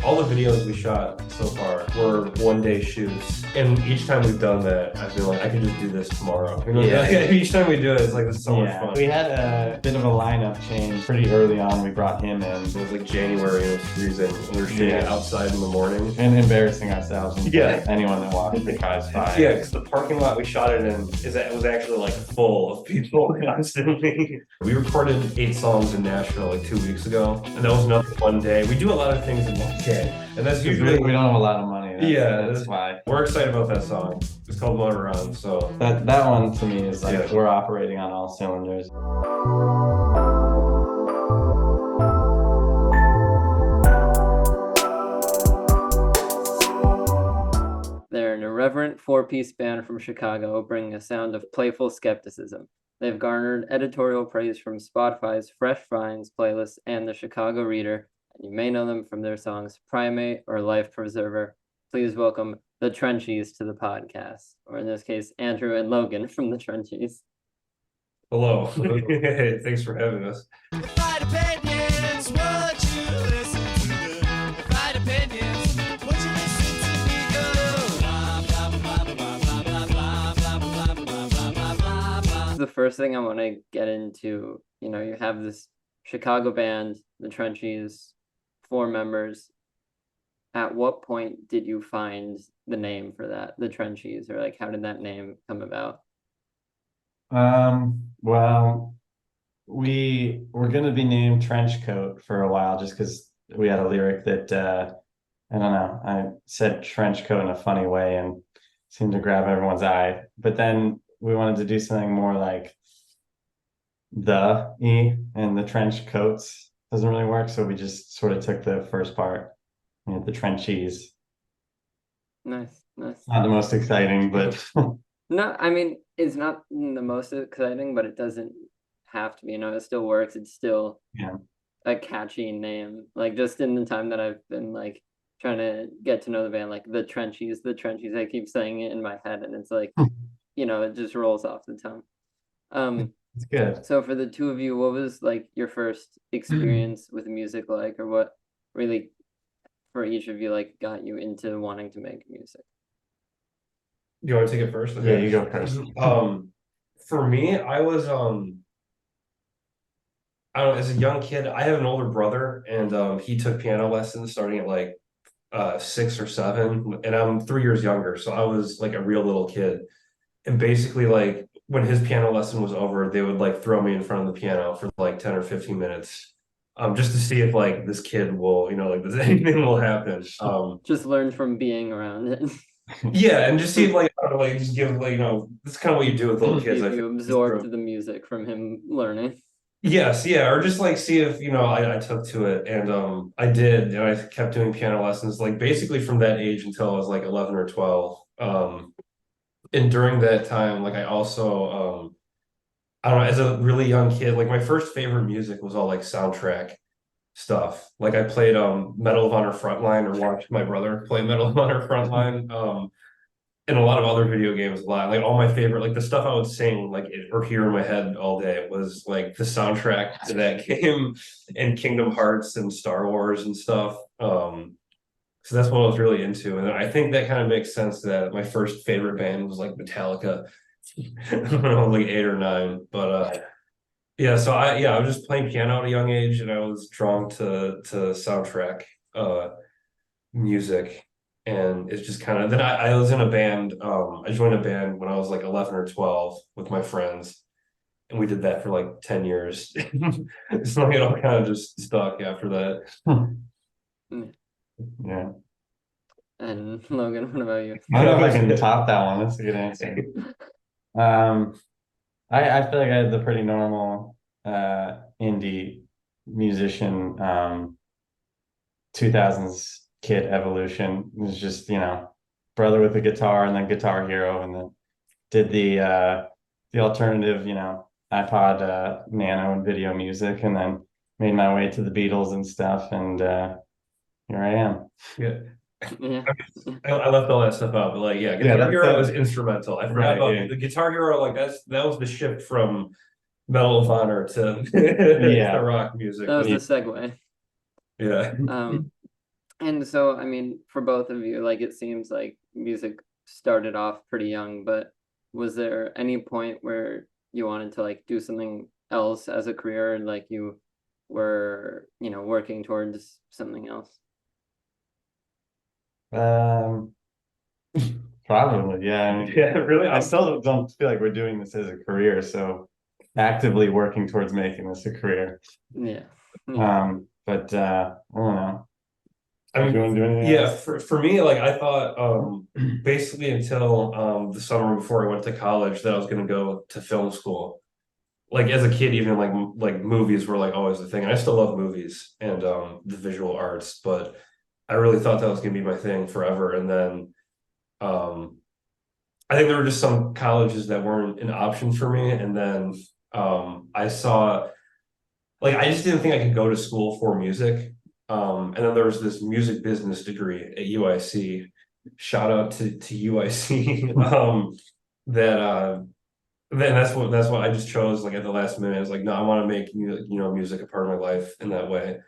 All the videos we shot so far were one-day shoots, and each time we've done that, I feel like I could just do this tomorrow. You know, Yeah. each time we do it, it's like this is so much Yeah, fun. we had a bit of a lineup change pretty early on. We brought him in It was like January, it was freezing, and we were shooting it outside in the morning. and embarrassing ourselves in front of Yeah. anyone that walks the cars by. Yeah, because the parking lot we shot it in was actually like full of people constantly. We recorded 8 songs in Nashville like 2 weeks ago, and that was another one day. We do a lot of things in one day, and that's usually We don't have a lot of money. That's why. We're excited about that song. It's called Motor On, so That one to me is like Yeah. we're operating on all cylinders. They're an irreverent 4-piece band from Chicago, bringing a sound of playful skepticism. They've garnered editorial praise from Spotify's Fresh Finds playlist and the Chicago Reader, and you may know them from their songs Primate or Life Preserver. Please welcome the Trenchies to the podcast, or in this case, Andrew and Logan from the Trenchies. hello. Hey, thanks for having us. The first thing I want to get into, you have this Chicago band, the Trenchies, 4 members. At what point did you find the name for that, the Trenchies, or like how did that name come about? Well, we were gonna be named Trench Coat for a while just because we had a lyric that I don't know, I said trench coat in a funny way and seemed to grab everyone's eye. But then we wanted to do something more like the E, and the trench coats doesn't really work, so we just sort of took the first part, the Trenchies. Nice. Not the most exciting, but No, I mean, it's not the most exciting, but it doesn't have to be, it still works. It's still yeah. a catchy name. Like just in the time that I've been like trying to get to know the band, like the Trenchies, I keep saying it in my head and it's like, it just rolls off the tongue. It's good. So for the two of you, what was like your first experience with music like, or what really for each of you like got you into wanting to make music? You want to take it first? Yeah, you go first. For me, I was I don't know, as a young kid, I have an older brother, and he took piano lessons starting at like 6 or 7, and I'm 3 years younger, so I was like a real little kid. And basically, like when his piano lesson was over, they would like throw me in front of the piano for like 10 or 15 minutes, just to see if like this kid will, like anything will happen. Just learn from being around it. Yeah, and just see if like I don't know, like just give like that's kind of what you do with little kids. You absorbed the music from him learning. Yes, yeah, or just like see if I took to it, and I did, and I kept doing piano lessons like basically from that age until I was like 11 or 12. And during that time, like I also I don't know, as a really young kid, like my first favorite music was all like soundtrack stuff. Like I played Medal of Honor Frontline, or watched my brother play Medal of Honor Frontline. And a lot of other video games a lot. Like all my favorite, like the stuff I would sing like or hear in my head all day was like the soundtrack to that game, and Kingdom Hearts and Star Wars and stuff. So that's what I was really into. And I think that kind of makes sense that my first favorite band was like Metallica when I was like 8 or 9. But yeah, so I was just playing piano at a young age, and I was drawn to soundtrack music. And it's just kind of then I was in a band. I joined a band when I was like 11 or 12 with my friends, and we did that for like 10 years. So it all kind of just stuck after that. Yeah. And Logan, what about you? I don't know if I can top that one. That's a good answer. I feel like I had the pretty normal indie musician 2000s kid evolution. It was just, brother with a guitar and then Guitar Hero, and then did the alternative, iPod Nano and video music, and then made my way to the Beatles and stuff, and here I am. Yeah. Yeah. I left all that stuff out, but like, yeah, Guitar Hero was instrumental. I forgot about the Guitar Hero. Like that was the shift from Medal of Honor to to rock music. That was the segue. Yeah. And so, I mean, for both of you, like it seems like music started off pretty young, but was there any point where you wanted to like do something else as a career, and like you were, working towards something else? Um, Probably, yeah. I mean, Yeah, really. I still don't feel like we're doing this as a career, so actively working towards making this a career. Yeah. Yeah. But I don't know. I Do you mean, want to do anything yeah, else? for me, like I thought basically until the summer before I went to college that I was gonna go to film school. Like as a kid, even like movies were like always the thing. And I still love movies and the visual arts, but I really thought that was gonna be my thing forever. And then um I think there were just some colleges that weren't an option for me. And then I saw like I just didn't think I could go to school for music. And then there was this music business degree at UIC. Shout out to UIC. That then that's what I just chose like at the last minute. I was like, no, I want to make music a part of my life in that way.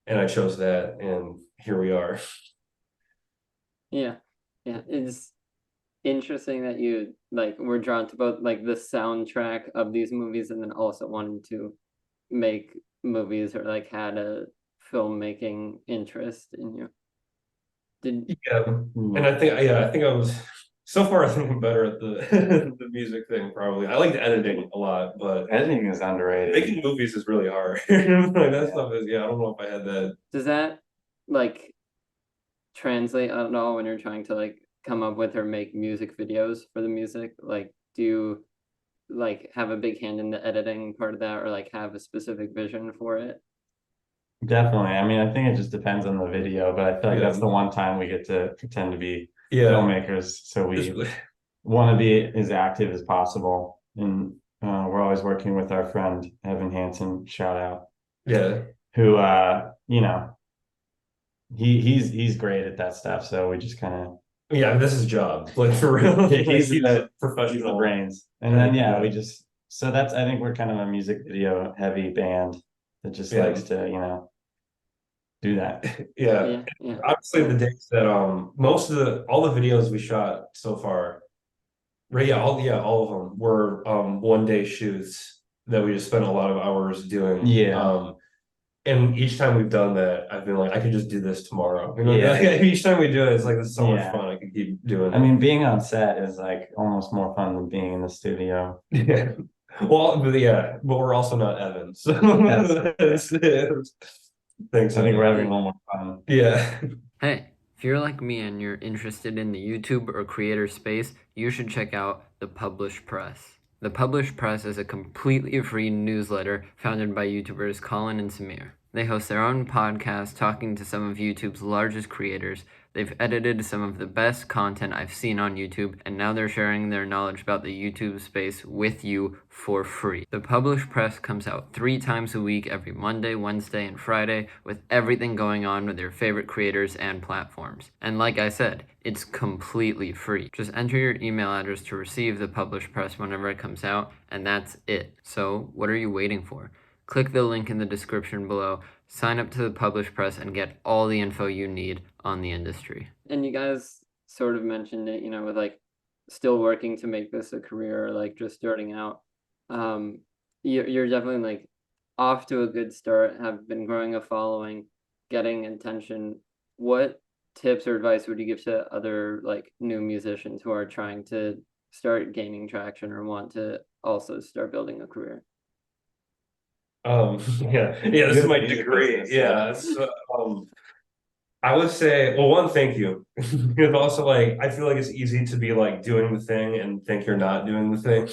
And I chose that, and here we are. Yeah. Yeah. It's interesting that you like were drawn to both like the soundtrack of these movies and then also wanted to make movies or like had a filmmaking interest in you. Did Yeah. And I think I was so far I think I'm better at the the music thing probably. I like the editing a lot, but Editing is underrated. making movies is really hard. Like that stuff is, yeah, I don't know if I had that. does that like translate at all when you're trying to like come up with or make music videos for the music? Like, do you like have a big hand in the editing part of that or like have a specific vision for it? Definitely. I mean, I think it just depends on the video, but I feel like Yeah. that's the one time we get to pretend to be Yeah. filmmakers. So Just, we want to be as active as possible. And we're always working with our friend Evan Hansen, shout out, yeah. who he's great at that stuff. So we just kind of Yeah, this is job. Like for real. Like, he's he's the professional. brains. And then Yeah. we just so that's I think we're kind of a music video heavy band that just Yeah. likes to, do that. Yeah. Yeah, yeah. Obviously the days that most of the all the videos we shot so far, right? Yeah, all of them were 1 day shoots that we just spent a lot of hours doing. Yeah. And each time we've done that, I've been like, I could just do this tomorrow. You know, Yeah. like, each time we do it, it's like this is so much Yeah. fun. I could keep doing I it. mean, being on set is like almost more fun than being in the studio. Yeah. Well, but we're also not Evans. So thanks. I think we're having Yeah. a little more fun. Yeah. Hey, if you're like me and you're interested in the YouTube or creator space, you should check out The Publish Press. The Publish Press is a completely free newsletter founded by YouTubers Colin and Samir. They host their own podcast talking to some of YouTube's largest creators. They've edited some of the best content I've seen on YouTube, and now they're sharing their knowledge about the YouTube space with you for free. The Publish Press comes out 3 times a week, every Monday, Wednesday, and Friday, with everything going on with your favorite creators and platforms. And like I said, it's completely free. Just enter your email address to receive the Publish Press whenever it comes out, and that's it. So what are you waiting for? Click the link in the description below, sign up to the Publish Press, and get all the info you need on the industry. And you guys sort of mentioned it, with like still working to make this a career or like just starting out. You're definitely like off to a good start, have been growing a following, getting attention. What tips or advice would you give to other like new musicians who are trying to start gaining traction or want to also start building a career? Yeah, this is my degree. Yeah. I would say, well, one, thank you. Because also like I feel like it's easy to be like doing the thing and think you're not doing the thing.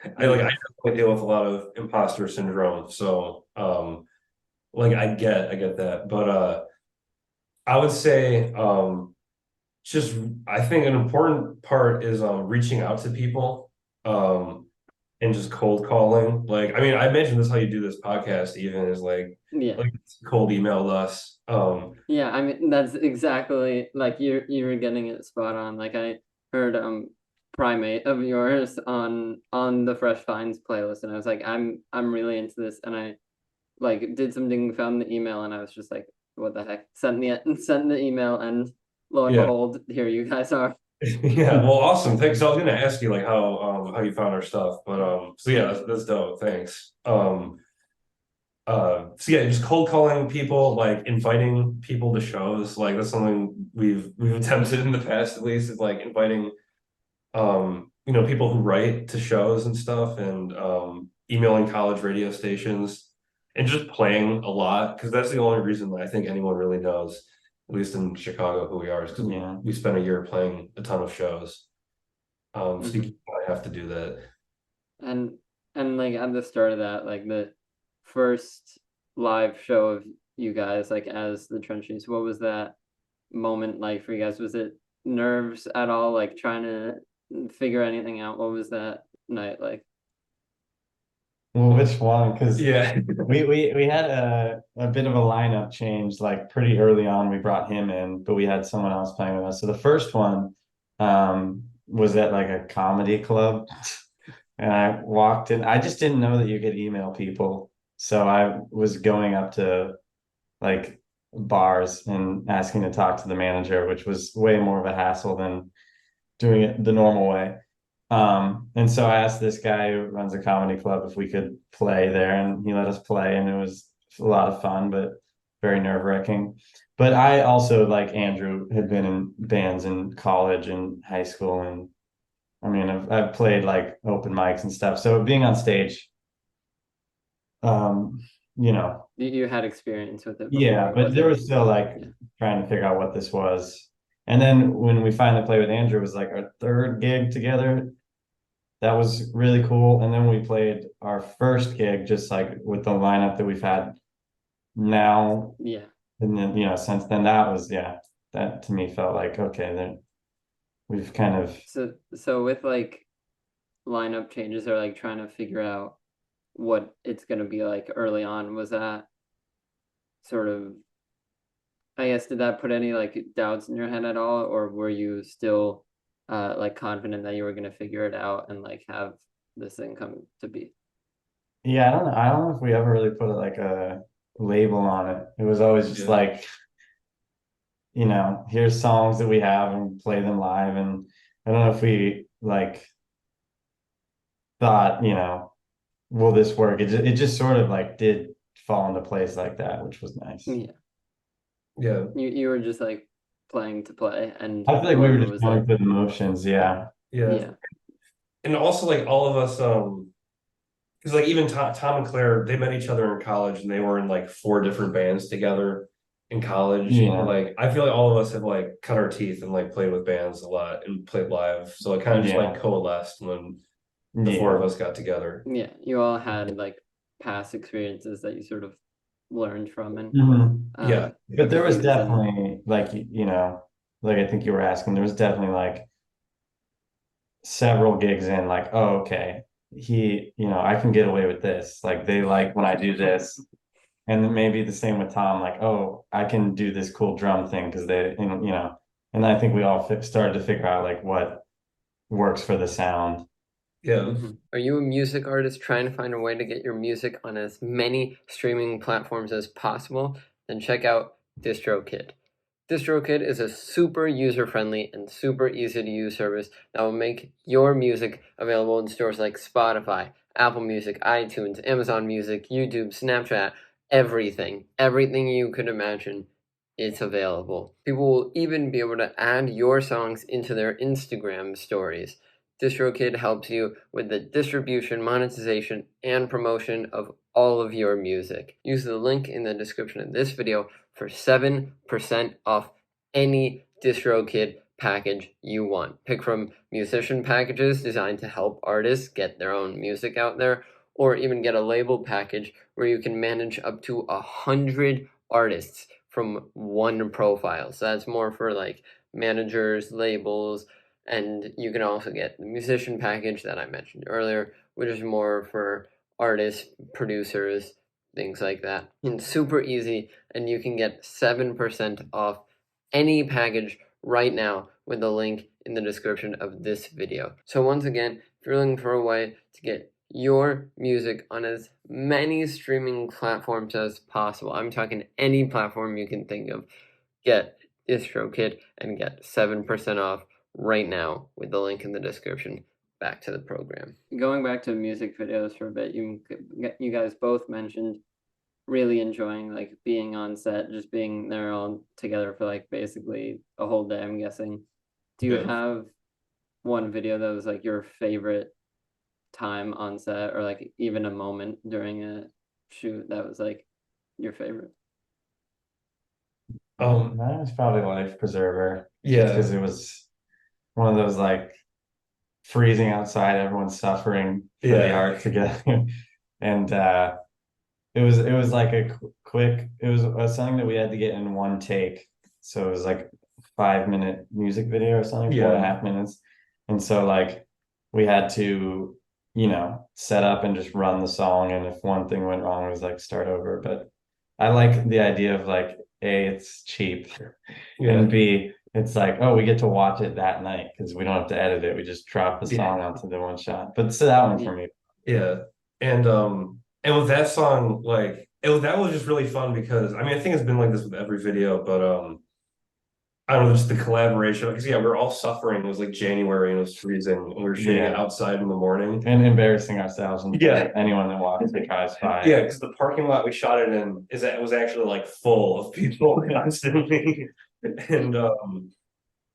I definitely deal with a lot of imposter syndrome. So like I get that. But I would say just I think an important part is reaching out to people. And just cold calling. Like, I mean, I mentioned this how you do this podcast, even is like Yeah. cold emailed us. Yeah, I mean that's exactly like you were getting it spot on. Like I heard Primate of yours on the Fresh Finds playlist, and I was like, I'm really into this, and I like did something, found the email, and I was just like, what the heck, send the email, and lo and Yeah. behold, here you guys are. Yeah, well, awesome. Thanks. I was gonna ask you like how you found our stuff, but so yeah, that's dope. Thanks. So yeah, just cold calling people, like inviting people to shows, like that's something we've attempted in the past at least, is like inviting people who write to shows and stuff, and emailing college radio stations and just playing a lot, because that's the only reason that I think anyone really knows, at least in Chicago, who we are, is because Yeah. we spent a year playing a ton of shows. So you Mhm. kind of have to do that. And like at the start of that, like the first live show of you guys, like as the Trenchies, what was that moment like for you guys? Was it nerves at all, like trying to figure anything out? What was that night like? Well, which one? Because Yeah. we had a bit of a lineup change like pretty early on. We brought him in, but we had someone else playing with us. So the first one was at like a comedy club. And I walked in. I just didn't know that you could email people. So I was going up to like bars and asking to talk to the manager, which was way more of a hassle than doing it the normal way. And so I asked this guy who runs a comedy club if we could play there, and he let us play, and it was a lot of fun, but very nerve-wracking. But I also, like Andrew, had been in bands in college and high school, and I mean, I've played like open mics and stuff. So being on stage, um, you know, You had experience with it before. yeah, It but there wasn't, was still like yeah. trying to figure out what this was. And then when we finally played with Andrew, it was like our third gig together. That was really cool. And then we played our first gig just like with the lineup that we've had now. Yeah. And then, since then that was, yeah, that to me felt like, okay, then we've kind of, So with like lineup changes or like trying to figure out what it's gonna be like early on, was that sort of, I guess, did that put any like doubts in your head at all, or were you still like confident that you were gonna figure it out and like have this thing come to be? yeah, I don't know. I don't know if we ever really put like a label on it. It was always just Yeah. like, here's songs that we have and play them live. And I don't know if we like thought, will this work? It just sort of like did fall into place like that, which was nice. Yeah, Yeah. you were just like playing to play, and I feel like we were whoever just was going there. through the motions. Yeah. Yeah. Yeah, And also like all of us, because like even Tom and Claire, they met each other in college, and they were in like four different bands together in college. And Yeah. like I feel like all of us have like cut our teeth and like played with bands a lot and played live. So it kind of just like Yeah. coalesced when the four of Yeah. us got together. yeah, you all had like past experiences that you sort of learned from and Mhm. Yeah. But there was used and definitely like, like I think you were asking, there was definitely like several gigs in, like, oh, okay, I can get away with this. Like they like when I do this. And then maybe the same with Tom, like, oh, I can do this cool drum thing because and I think we all started to figure out like what works for the sound. Yeah. Are you a music artist trying to find a way to get your music on as many streaming platforms as possible? Then check out DistroKid. DistroKid is a super user-friendly and super easy-to-use service that will make your music available in stores like Spotify, Apple Music, iTunes, Amazon Music, YouTube, Snapchat, everything. Everything you could imagine, it's available. People will even be able to add your songs into their Instagram stories. DistroKid helps you with the distribution, monetization, and promotion of all of your music. Use the link in the description of this video for 7% off any DistroKid package you want. Pick from musician packages designed to help artists get their own music out there, or even get a label package where you can manage up to 100 artists from one profile. So that's more for like managers, labels, and you can also get the musician package that I mentioned earlier, which is more for artists, producers, things like that. And super easy, and you can get 7% off any package right now with the link in the description of this video. So once again, if you're looking for a way to get your music on as many streaming platforms as possible. I'm talking any platform you can think of. Get DistroKid and get 7% off right now with the link in the description. Back to the program. Going back to music videos for a bit, you guys both mentioned really enjoying like being on set, just being there all together for like basically a whole day, I'm guessing. Do you have one video that was like your favorite time on set, or like even a moment during a shoot that was like your favorite? That was probably Life Preserver. Yeah. Because it was one of those like freezing outside, everyone's suffering for the art together. And it was like a quick, it was something that we had to get in one take. So it was like 5 minute music video or something, 4.5 minutes. And so like we had to, you know, set up and just run the song. And if one thing went wrong, it was like start over. But I like the idea of like, A, it's cheap, and B, it's like, oh, we get to watch it that night because we don't have to edit it. We just drop the song onto the one shot. But so that one for me. Yeah. And with that song, like that was just really fun because I mean I think it's been like this with every video, but I don't know, just the collaboration. Because we're all suffering. It was like January and it was freezing, and we were shooting it outside in the morning. And embarrassing ourselves and anyone that walks the cars by. Yeah, because the parking lot we shot it in was actually like full of people constantly.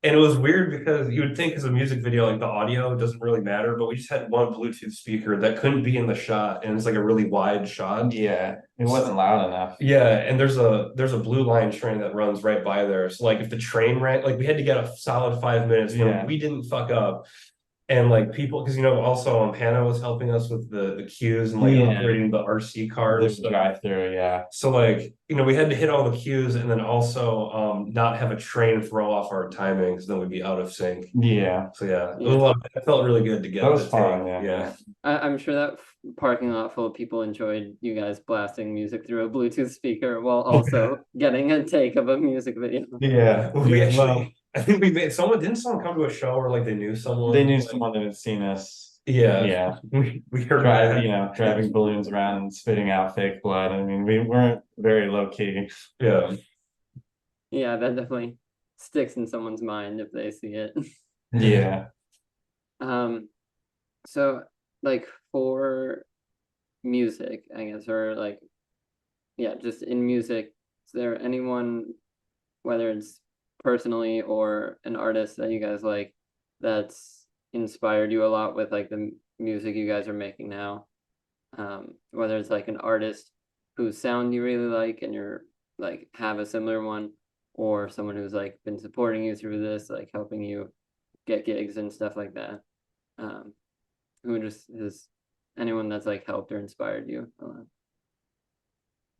And it was weird because you would think as a music video, like the audio doesn't really matter, but we just had one Bluetooth speaker that couldn't be in the shot, and it's like a really wide shot. Yeah, it wasn't loud enough. Yeah, and there's a blue line train that runs right by there. So like if the train ran, like we had to get a solid 5 minutes where we didn't fuck up. And like people, because also Hannah was helping us with the cues and like operating the RC car drive through, So like we had to hit all the cues and then also not have a train throw off our timing because then we'd be out of sync. Yeah. So it was a lot. It felt really good to get. That was fun. Yeah. I'm sure that parking lot full of people enjoyed you guys blasting music through a Bluetooth speaker while also getting a take of a music video. Yeah. We actually. I think didn't someone come to a show where like they knew someone? They knew someone that had seen us. Yeah. Yeah. We heard driving balloons around and spitting out fake blood. I mean, we weren't very low key. Yeah. Yeah, that definitely sticks in someone's mind if they see it. Yeah. So like for music, I guess, or like just in music, is there anyone, whether it's personally or an artist that you guys like that's inspired you a lot with like the music you guys are making now, whether it's like an artist whose sound you really like and you're like have a similar one, or someone who's like been supporting you through this, like helping you get gigs and stuff like that, who just is anyone that's like helped or inspired you a lot?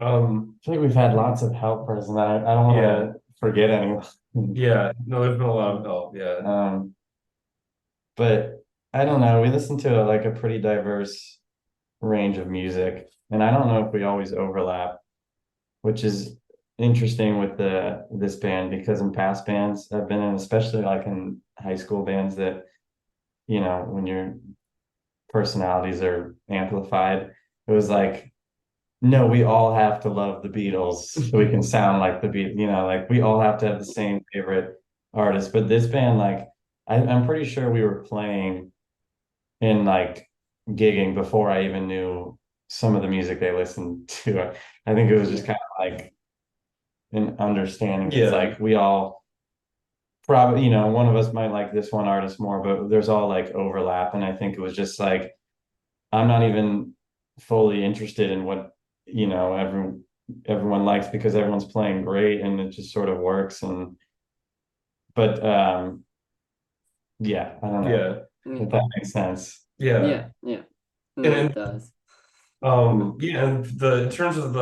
I think we've had lots of helpers, and I don't want to forget anyone. Yeah, no, there's been a lot of help. Yeah. But I don't know. We listen to like a pretty diverse range of music, and I don't know if we always overlap, which is interesting with this band, because in past bands I've been in, especially like in high school bands, that when your personalities are amplified, it was like, no, we all have to love the Beatles so we can sound like the Beatles, like we all have to have the same favorite artist. But this band, like I'm pretty sure we were playing in like gigging before I even knew some of the music they listened to. I think it was just kind of like an understanding. It's like we all probably, one of us might like this one artist more, but there's all like overlap. And I think it was just like, I'm not even fully interested in what everyone likes, because everyone's playing great and it just sort of works. But I don't know if that makes sense. No, it does. And in terms of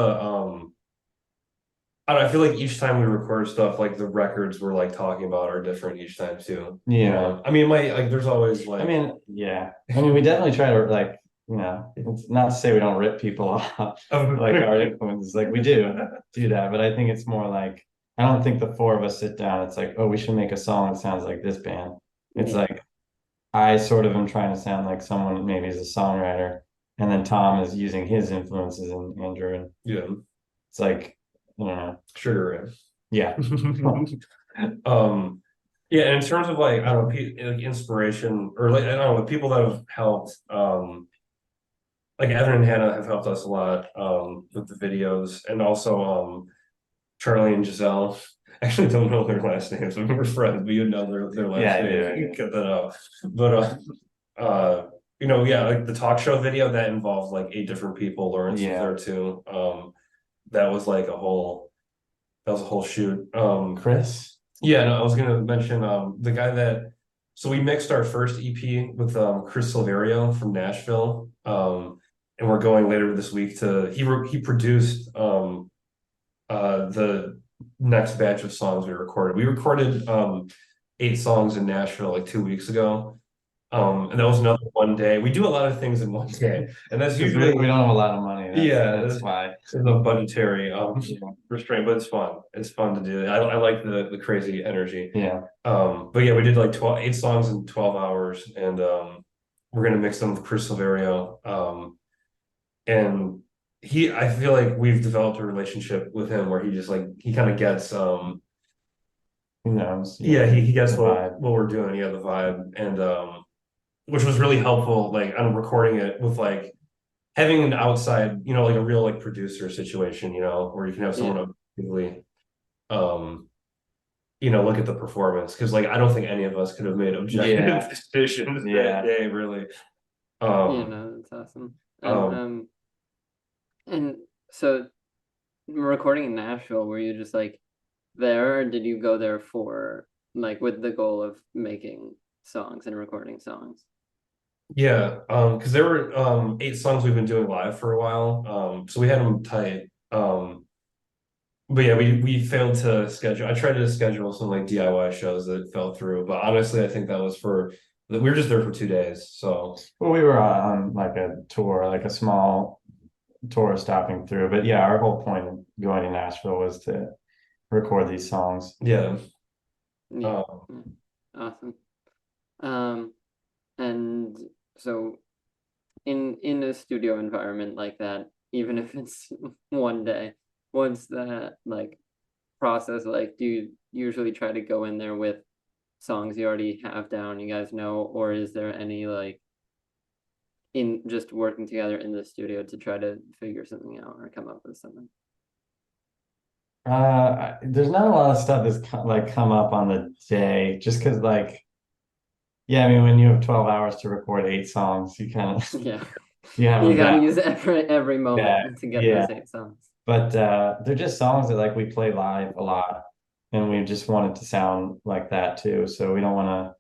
I feel like each time we record stuff, like the records we're like talking about are different each time too. I mean, there's always like, I mean, we definitely try to like, it's not to say we don't rip people off like our influences, like we do that, but I think it's more like, I don't think the four of us sit down, it's like, oh, we should make a song that sounds like this band. It's like I sort of am trying to sound like someone maybe is a songwriter, and then Tom is using his influences in Andrew, and Yeah, it's like, I don't know. Sugar Yeah. Ray. Yeah, and in terms of like, I don't know, like inspiration or like, I don't know, the people that have helped, like Evan and Hannah have helped us a lot, with the videos, and also, Charlie and Giselle. I actually don't know their last names. I mean, we're friends, but you know their last Yeah, I do, names. I You do. can cut that out. But you know, yeah, like the talk show video that involved like 8 different people. Lawrence was Yeah. there too. That was like that was a whole shoot. Chris. Yeah, no, I was gonna mention the guy that so we mixed our first EP with Chris Silverio from Nashville. And we're going later this week to he produced the next batch of songs we recorded. We recorded 8 songs in Nashville like 2 weeks ago. And that was another one day. We do a lot of things in one day, and that's Because usually we don't have a lot of money. yeah, That's why. there's no budgetary restraint, but it's fun. It's fun to do. I like the crazy energy. Yeah. But yeah, we did like 8 songs in 12 hours, and we're gonna mix them with Chris Silverio. And I feel like we've developed a relationship with him where he just like he kind of gets Who knows? yeah, he gets The vibe. what we're doing, yeah, the vibe, and which was really helpful, like I'm recording it with like having an outside, you know, like a real like producer situation, you know, where you can have someone objectively you know, look at the performance, because like I don't think any of us could have made objective decisions that day, really. Yeah, no, that's awesome. And so recording in Nashville, were you just like there, or did you go there for like with the goal of making songs and recording songs? Yeah, because there were 8 songs we've been doing live for a while, so we had them tight. But yeah, we failed to schedule. I tried to schedule some like DIY shows that fell through, but honestly, I think that was we were just there for 2 days. So Well, we were on like a tour, like a small tour stopping through. But yeah, our whole point of going to Nashville was to record these songs. yeah, Yeah, awesome. And so in a studio environment like that, even if it's one day, what's that like process like? Do you usually try to go in there with songs you already have down, you guys know, or is there any like in just working together in the studio to try to figure something out or come up with something? There's not a lot of stuff that's like come up on the day, just because like, yeah, I mean, when you have 12 hours to record 8 songs, you kind of Yeah, you have you them gotta down. use every moment Yeah, to get yeah. those 8 songs. But they're just songs that like we play live a lot, and we just want it to sound like that too. So we don't want to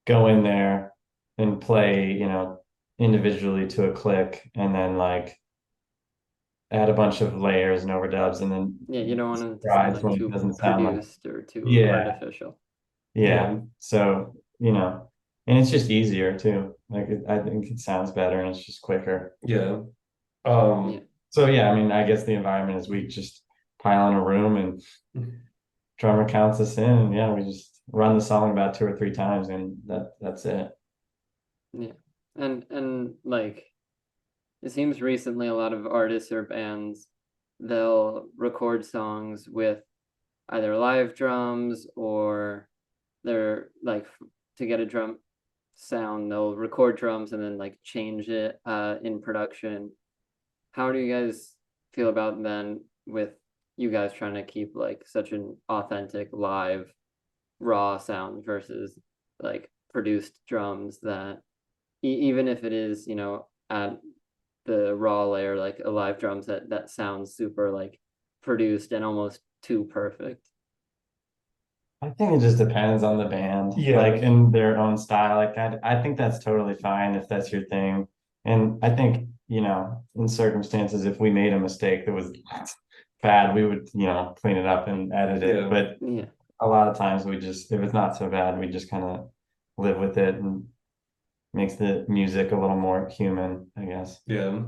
go in there and play, you know, individually to a click, and then like add a bunch of layers and overdubs, and then Yeah, you don't want it to sound surprise like when it too doesn't sound like produced or too yeah, artificial. yeah. So you know, and it's just easier too. Like I think it sounds better and it's just quicker. yeah. Yeah. So yeah, I mean, I guess the environment is we just pile in a room and drummer counts us in, and yeah, we just run the song about 2 or 3 times, and that's it. Yeah. And like it seems recently a lot of artists or bands, they'll record songs with either live drums or they're like to get a drum sound, they'll record drums and then like change it in production. How do you guys feel about then with you guys trying to keep like such an authentic live raw sound versus like produced drums that even if it is, you know, at the raw layer, like a live drums that sounds super like produced and almost too perfect? I think it just depends on the band, Yeah. like in their own style. Like I think that's totally fine if that's your thing. And I think, you know, in circumstances, if we made a mistake that was bad, we would, you know, clean it up and edit it. Yeah. But Yeah. a lot of times we just, if it's not so bad, we just kind of live with it, and makes the music a little more human, I guess. Yeah.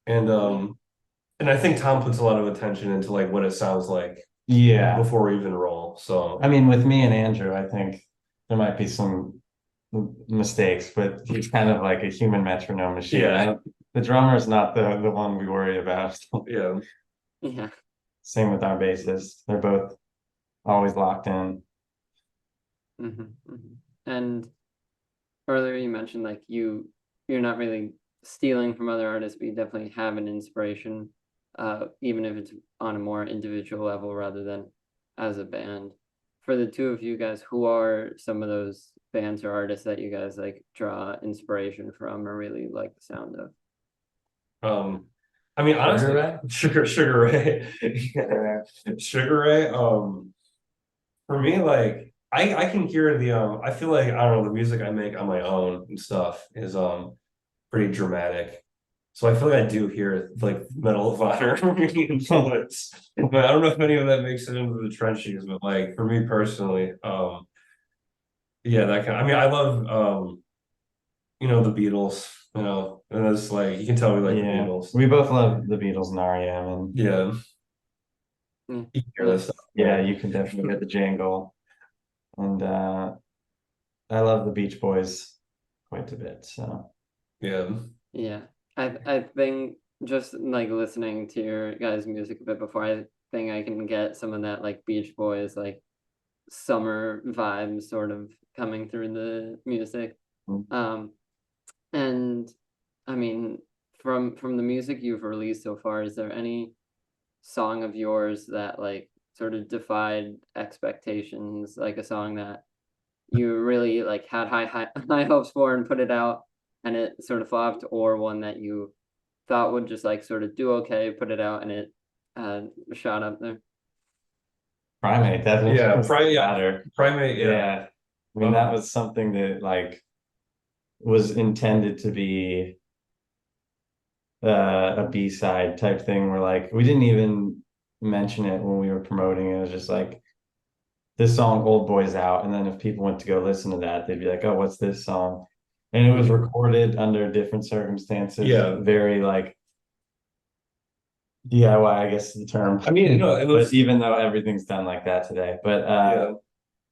And I think Tom puts a lot of attention into like what it sounds like Yeah. before we even roll. So I mean, with me and Andrew, I think there might be some mistakes, but he's kind of like a human metronome machine. Yeah. The drummer's not the one we worry about. Yeah. Yeah. Same with our bassist. They're both always locked in. And earlier you mentioned like you're not really stealing from other artists, but you definitely have an inspiration, even if it's on a more individual level rather than as a band. For the two of you guys, who are some of those bands or artists that you guys like draw inspiration from or really like the sound of? I mean, honestly, Ray? Sugar Ray, Sugar Ray. For me, like I can hear the I feel like I don't know the music I make on my own and stuff is pretty dramatic. So I feel like I do hear like Medal of Honor influence, but I don't know if any of that makes it into the trenchies. But like for me personally, yeah, that kind. I mean, I love the Beatles, and it's like you can tell we like the Yeah, Beatles. we both love the Beatles and REM, and Yeah, Mm, you can hear this nice. stuff. yeah, you can definitely get the jangle. And I love the Beach Boys quite a bit. So Yeah, Yeah. I think just like listening to your guys' music a bit before, I think I can get some of that like Beach Boys like summer vibes sort of coming through the music. Um, and I mean, from the music you've released so far, is there any song of yours that like sort of defied expectations, like a song that you really like had high hopes for and put it out and it sort of flopped, or one that you thought would just like sort of do okay, put it out and it shot up there? Primate definitely yeah, was better. Primate, yeah. Yeah, I mean that was something that like was intended to be a B-side type thing where like we didn't even mention it when we were promoting it. It was just like this song Old Boy's out, and then if people went to go listen to that, they'd be like, oh, what's this song? And it was recorded under different circumstances, Yeah. very like DIY, I guess is the term. I mean, but even though everything's done like that today, but yeah,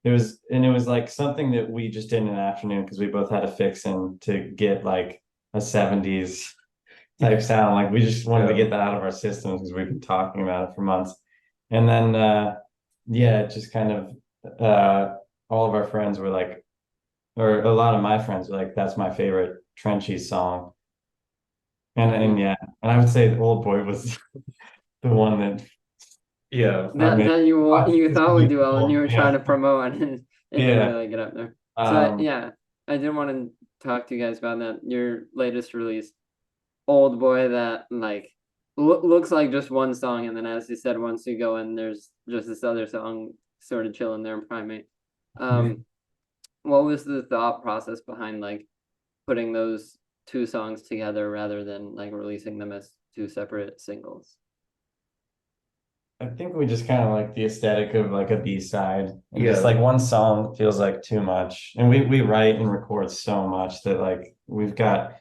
it was like something that we just did in an afternoon because we both had a fix in to get like a 70s type sound. Like we just wanted to get that out of our systems because we've been talking about it for months. And then yeah, it just kind of all of our friends were like, or a lot of my friends were like, that's my favorite Trenchies song. And yeah, and I would say the Old Boy was the one that yeah. That you thought would do well and you were trying to yeah. promote and it didn't really get up there. So yeah, I did want to talk to you guys about that. Your latest release, Old Boy, that like looks like just one song, and then as you said, once you go in, there's just this other song sort of chilling there in Primate. What was the thought process behind like putting those two songs together rather than like releasing them as two separate singles? I think we just kind of like the aesthetic of like a B-side. And Yeah. just like one song feels like too much. And we write and record so much that like we've got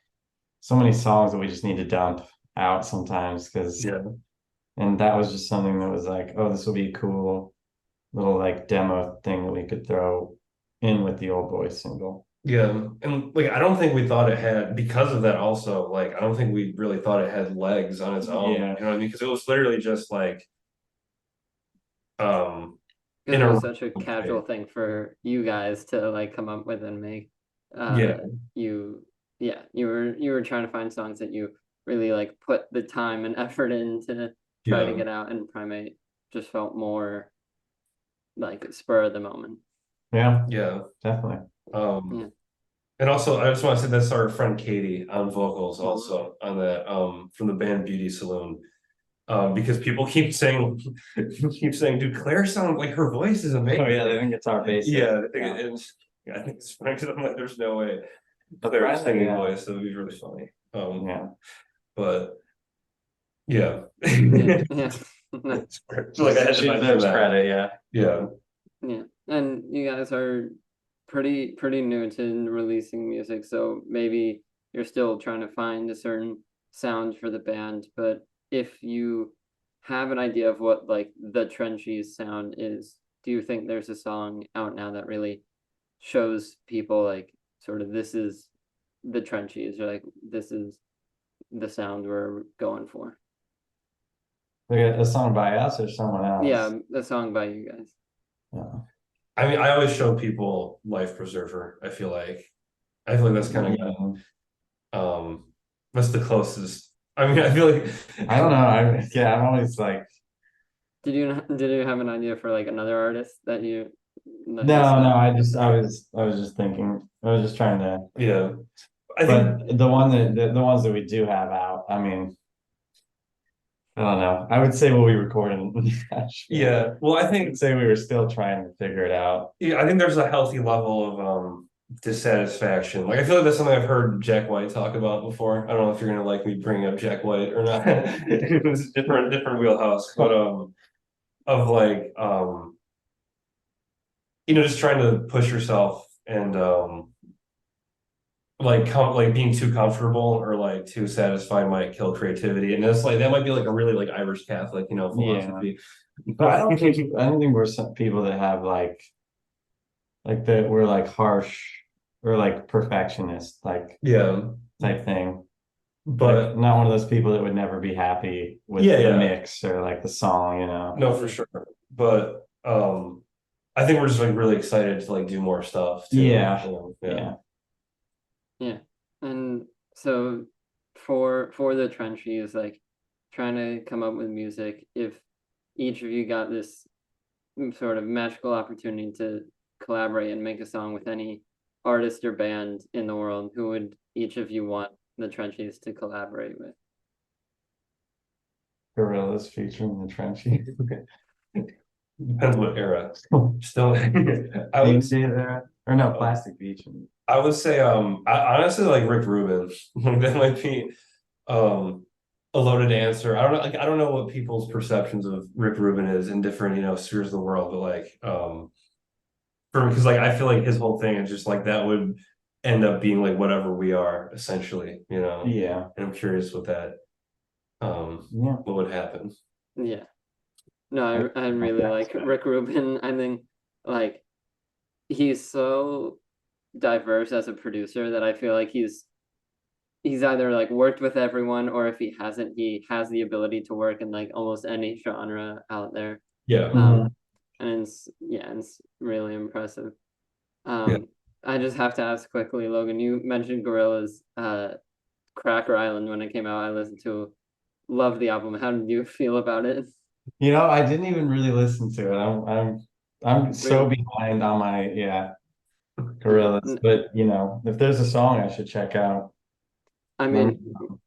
so many songs that we just need to dump out sometimes because and that was just something that was like, oh, this will be a cool little like demo thing that we could throw in with the Old Boy single. Yeah, and like I don't think we thought it had because of that also, like I don't think we really thought it had legs on its own. Yeah. You know what I mean? Because it was literally just like Because it was such a casual thing for you guys to like come up with and make. You were trying to find songs that you really like put the time and effort in to try to get out, and Primate just felt more like spur of the moment. Yeah, definitely. And also I just want to say that's our friend Katie on vocals also on that from the band Beauty Saloon. Because people keep saying, dude, Claire sounds like her voice is amazing. Oh yeah, they think it's our bass. Yeah, I think it's funny because I'm like, there's no way they're singing voice. That would be really funny. Yeah, but yeah, yeah. So like I had to there's credit, yeah. And you guys are pretty new to releasing music, so maybe you're still trying to find a certain sound for the band, but if you have an idea of what like the Trenchies sound is, do you think there's a song out now that really shows people like sort of this is the Trenchies, or like this is the sound we're going for. Like a song by us or someone else? Yeah, the song by you guys. Yeah. I mean, I always show people Life Preserver. I feel like that's kind of good. That's the closest. I mean, I feel like I don't know. I'm always like, Did you have an idea for like another artist that you no, saw? I was just thinking, I was just trying to, yeah. I think but the ones that we do have out, I mean, I don't know. I would say what we recorded in Nashville. yeah. Well, I I think would say we were still trying to figure it out. yeah, I think there's a healthy level of dissatisfaction. Like I feel like that's something I've heard Jack White talk about before. I don't know if you're gonna like me bringing up Jack White or not. It was different wheelhouse, but of like just trying to push yourself and like being too comfortable or like too satisfied might kill creativity. And that's like that might be like a really like Irish Catholic, philosophy. But I don't think we're some people that have like that we're like harsh or like perfectionist Yeah, type thing. but Like, not one of those people that would never be happy with Yeah, the yeah. mix or like the song, you know. no, for sure. But I think we're just like really excited to like do more stuff too. Yeah. Yeah. Yeah. And so for the Trenchies, like trying to come up with music, if each of you got this sort of magical opportunity to collaborate and make a song with any artist or band in the world, who would each of you want the Trenchies to collaborate with? Gorillas featuring the Trenchies. Depends what era. Still, I would Or no, Plastic Beach. I would say I honestly like Rick Rubin. Like that might be a loaded answer. I don't know what people's perceptions of Rick Rubin is in different, spheres of the world, but like for because like I feel like his whole thing is just like that would end up being like whatever we are essentially, Yeah. And I'm curious what that what would happen. Yeah. No, I really like Rick Rubin. I think like he's so diverse as a producer that I feel like he's either like worked with everyone, or if he hasn't, he has the ability to work in like almost any genre out there. Yeah. And it's really impressive. Yeah. I just have to ask quickly, Logan, you mentioned Gorillaz, Cracker Island when it came out. I listened to, love the album. How did you feel about it? You know, I didn't even really listen to it. I'm so behind on my Gorillas, but if there's a song I should check out. I mean,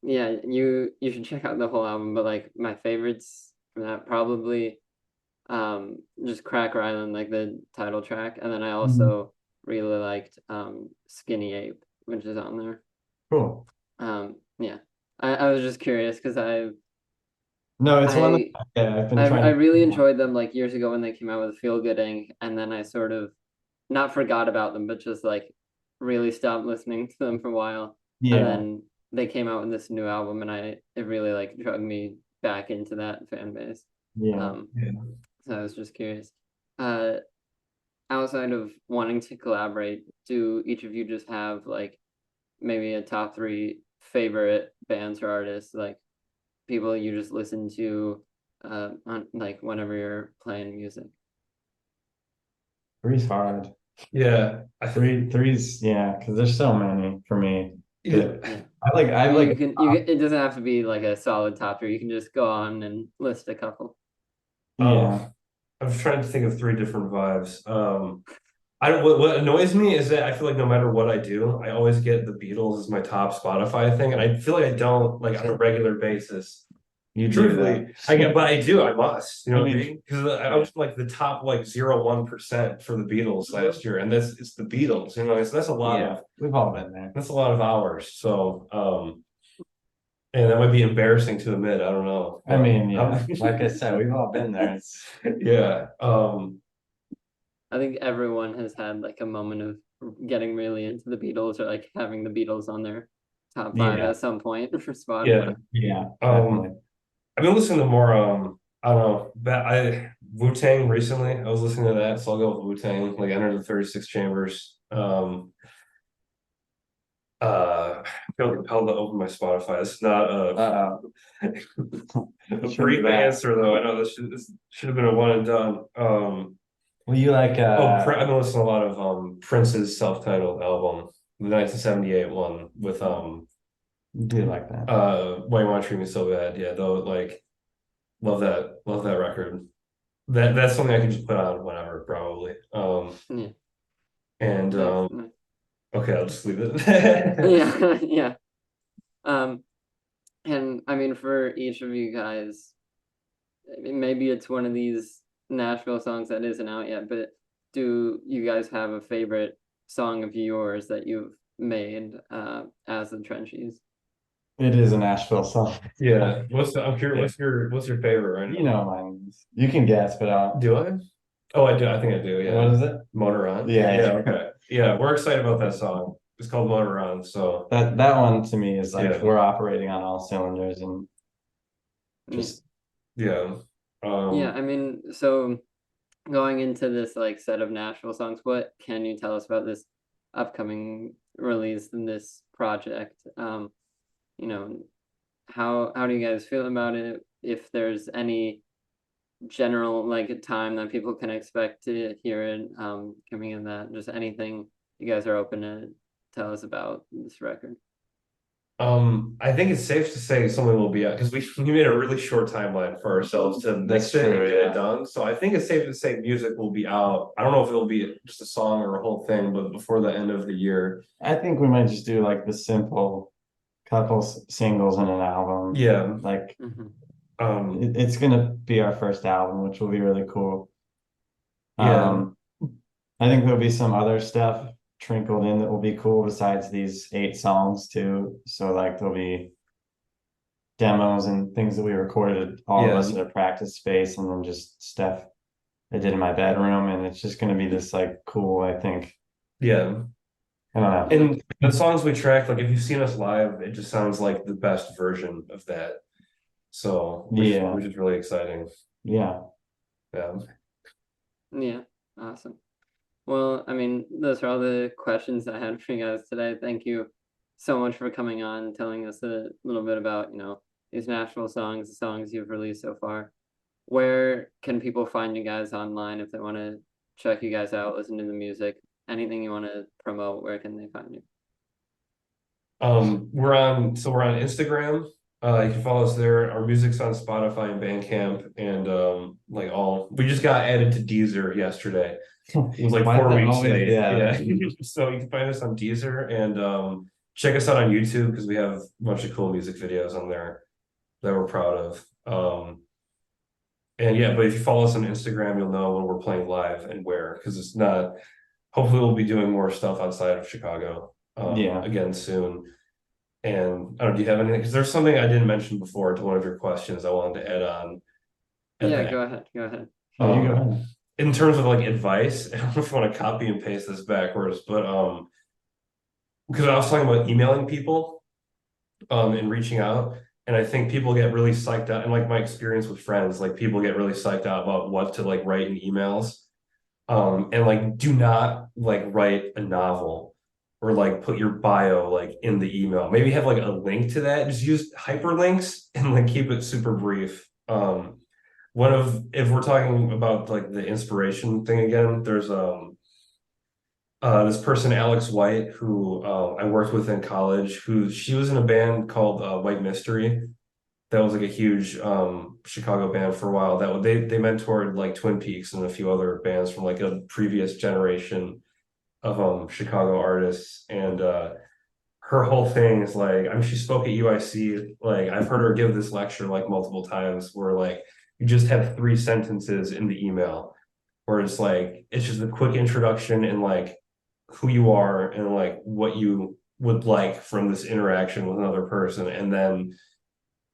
yeah, you should check out the whole album, but like my favorites from that probably just Cracker Island, like the title track, and then I also really liked Skinny Ape, which is on there. Cool. Yeah. I was just curious because I've been trying I really enjoyed them like years ago when they came out with Feel Gooding, and then I sort of not forgot about them, but just like really stopped listening to them for a while. Yeah. And then they came out with this new album, and it really like drug me back into that fan base. Yeah. So I was just curious. Outside of wanting to collaborate, do each of you just have like maybe a top 3 favorite bands or artists, like people you just listen to on like whenever you're playing music? 3's hard. Yeah. Three's because there's so many for me. Yeah. It doesn't have to be like a solid top 3. You can just go on and list a couple. I'm trying to think of 3 different vibes. What annoys me is that I feel like no matter what I do, I always get the Beatles as my top Spotify thing, and I feel like I don't like on a regular basis. Truthfully, but I do. I must, because I was like the top like 0.1% for the Beatles last year, and it's the Beatles, so that's a lot of. We've all been there. That's a lot of hours. So, and that might be embarrassing to admit. I don't know. I mean, like I said, we've all been there. Yeah. I think everyone has had like a moment of getting really into the Beatles, or like having the Beatles on their top 5 at some point for Spotify. Yeah. I've been listening to more I don't know, Wu-Tang recently. I was listening to that, so I'll go with Wu-Tang, like Enter the 36 Chambers. I feel compelled to open my Spotify. It's not a Sure brief that. answer though. I know this should have been a one and done. Well, you like I've been listening to a lot of Prince's self-titled album, the 1978 one with do like that. Why You Want to Treat Me So Bad. Yeah, though, like, love that record. That's something I can just put on whenever, probably. Yeah, And nice, nice. okay, I'll just leave it. Yeah, yeah. And I mean, for each of you guys, I mean, maybe it's one of these Nashville songs that isn't out yet, but do you guys have a favorite song of yours that you've made as the Trenchies? It is a Nashville song. Yeah. I'm curious, what's your favorite right now? You know mine. You can guess, but Do I? Oh, I do. I think I do. Yeah. what is it? Motor On. Yeah, Yeah. Okay. Yeah, we're excited about that song. It's called Motor On. So That one to me is like Yeah. we're operating on all cylinders and Yeah. just yeah. Yeah, I mean, so going into this like set of Nashville songs, what can you tell us about this upcoming release in this project? You know, how do you guys feel about it? If there's any general like time that people can expect to hear it coming in, that just anything you guys are open to tell us about this record. I think it's safe to say something will be out because we made a really short timeline for ourselves to mix That's it and true, get yeah. it done. So I think it's safe to say music will be out. I don't know if it'll be just a song or a whole thing, but before the end of the year. I think we might just do like the simple couple singles and an album. Yeah. Like Mm-hmm. it's gonna be our first album, which will be really cool. Yeah. I think there'll be some other stuff trickled in that will be cool besides these 8 songs too. So like there'll be demos and things that we recorded all of Yeah. us at a practice space, and then just stuff I did in my bedroom, and it's just gonna be this like cool, I think. Yeah. I don't know. And the songs we tracked, like if you've seen us live, it just sounds like the best version of that. So Yeah. which is really exciting. Yeah. Yeah. Yeah, awesome. Well, I mean, those are all the questions I had for you guys today. Thank you so much for coming on, telling us a little bit about, these Nashville songs, the songs you've released so far. Where can people find you guys online if they want to check you guys out, listen to the music, anything you want to promote, where can they find you? We're on Instagram. You can follow us there. Our music's on Spotify and Bandcamp and we just got added to Deezer yesterday. It was like Why is 4 it weeks always- late. yeah. So you can find us on Deezer and check us out on YouTube because we have a bunch of cool music videos on there that we're proud of. And yeah, but if you follow us on Instagram, you'll know when we're playing live and where, because it's not, hopefully we'll be doing more stuff outside of Chicago Yeah. again soon. And I don't know, do you have anything? Because there's something I didn't mention before to one of your questions I wanted to add on. Yeah, go ahead. Go ahead. Oh, you go ahead. In terms of like advice, I don't know if I want to copy and paste this backwards, but because I was talking about emailing people and reaching out, and I think people get really psyched out, and like my experience with friends, like people get really psyched out about what to like write in emails. And like do not like write a novel or like put your bio like in the email. Maybe have like a link to that. Just use hyperlinks and like keep it super brief. If we're talking about like the inspiration thing again, there's this person, Alex White, who I worked with in college, she was in a band called White Mystery. That was like a huge Chicago band for a while. They mentored like Twin Peaks and a few other bands from like a previous generation of Chicago artists. And her whole thing is like, I mean, she spoke at UIC. Like I've heard her give this lecture like multiple times where like you just have 3 sentences in the email where it's like it's just a quick introduction and like who you are and like what you would like from this interaction with another person, and then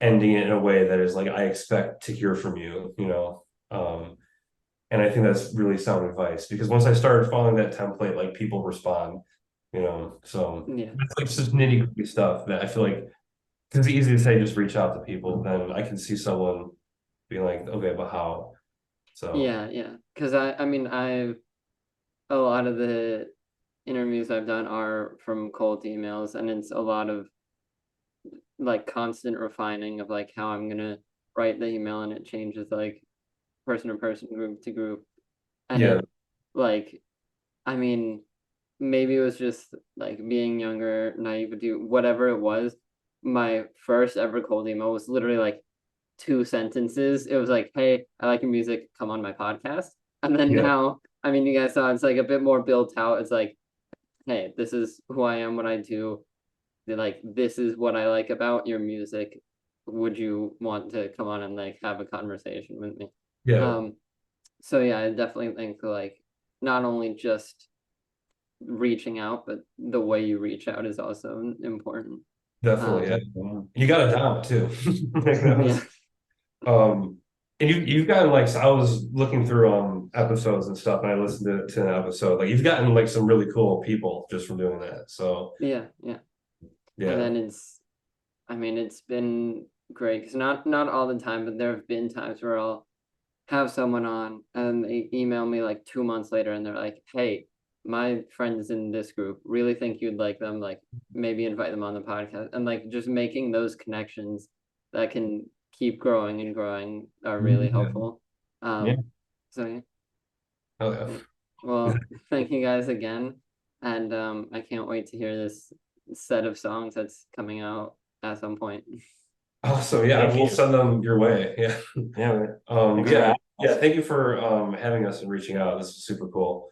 ending it in a way that is like, I expect to hear from you, and I think that's really sound advice because once I started following that template, like people respond, so Yeah. it's like just nitty-gritty stuff that I feel like, because it's easy to say just reach out to people, then I can see someone being like, okay, but how? So Yeah, because I mean, I've a lot of the interviews I've done are from cold emails, and it's a lot of like constant refining of like how I'm gonna write the email, and it changes like person to person, group to group. And Yeah. like, I mean, maybe it was just like being younger, naive, do whatever it was. My first ever cold email was literally like 2 sentences. It was like, "Hey, I like your music. Come on my podcast." And then Yeah. now, I mean, you guys saw it's like a bit more built out. It's like, "Hey, this is who I am, what I do. Like, this is what I like about your music. Would you want to come on and like have a conversation with me?" Yeah. So yeah, I definitely think like not only just reaching out, but the way you reach out is also important. Definitely. Yeah. Yeah. You got a dom too. Like that Yeah. was and you've gotten like, so I was looking through episodes and stuff, and I listened to an episode. Like you've gotten like some really cool people just from doing that. So Yeah, yeah. And yeah. then I mean, it's been great because not all the time, but there have been times where I'll have someone on and they email me like 2 months later and they're like, "Hey, my friends in this group really think you'd like them, like maybe invite them on the podcast." And like just making those connections that can keep growing and growing are really Yeah. helpful. Yeah. So yeah. Oh yeah. Yeah. Well, thank you guys again. And I can't wait to hear this set of songs that's coming out at some point. Oh, so yeah, Thank we'll you. send them your way. Yeah. Yeah. Thanks for Yeah. having Yeah. us. Thank you for having us and reaching out. This is super cool.